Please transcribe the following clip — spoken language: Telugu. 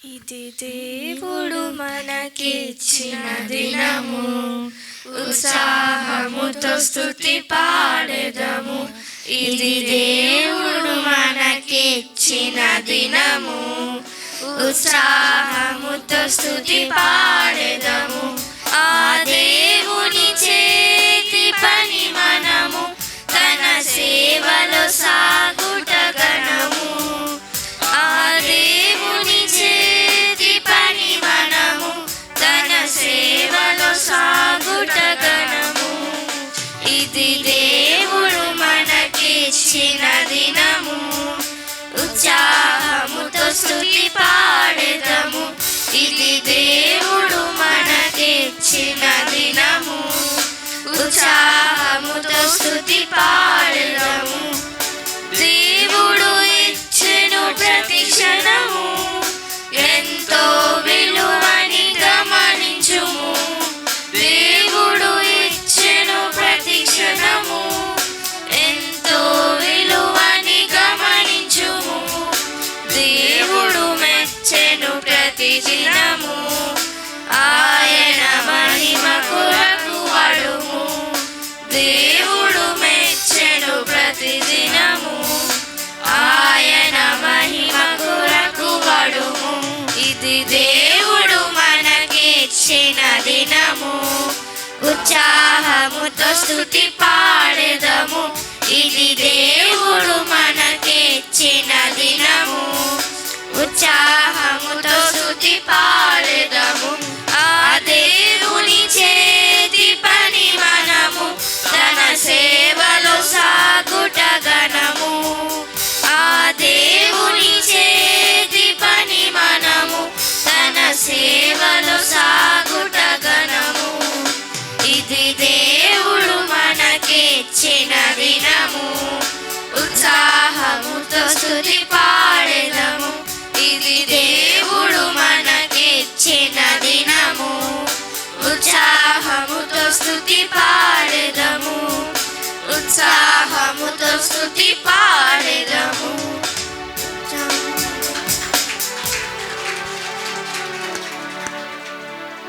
ఇది దేవుడు మనకిచ్చిన దినము, ఉత్సాహముతో స్తుతి పాడెదము. ఇది దేవుడు మనకిచ్చిన దినము, ఉత్సాహముతో స్తుతి పాడెదము. ఆ దేవుని చేతి పని మనము, తన సేవలో సాగుట గణము. ఆ దేవుని చేతి పని మనము, తన సేవలో సాగుట గణము. ఇది దేవుడు మనకిచ్చిన దినము, ఉత్సాహముతో స్తుతి పాడెదము. ఇది దేవుడు మనకిచ్చిన దినము, ఉత్సాహముతో స్తుతి పాడెదము. దేవుడు ఇచ్చెను ప్రతి క్షణము, ఎంతో విలువని గమనించుము. దేవుడు ఇచ్చెను ప్రతి క్షణము, ఎంతో విలువని గమనించుము. దేవుడు మెచ్చెను ప్రతి దినము, ఆయన మహిమ కొరకు వాడుము. దేవుడు మెచ్చెను ప్రతి దినము, ఆయన మహిమ కొరకు వాడుము. ఇది దేవుడు మనకిచ్చిన దినము, ఉత్సాహముతో స్తుతి పాడెదము. ఇది దేవుడు మనకిచ్చిన దినము, ఉత్సాహముతో స్తుతి పాడెదము. ఆ దేవుని చేతి పని మనము, తన సేవలో సాగుట గణము. ఆ దేవుని చేతి పని మనము, తన సేవలో సాగుట గణము. ఇది దేవుడు మనకిచ్చిన దినము, ఉత్సాహముతో స్తుతి పాడెదము. ఇది దేవుడు మనకిచ్చిన దినము, ఉత్సాహముతో స్తుతి పాడెదము.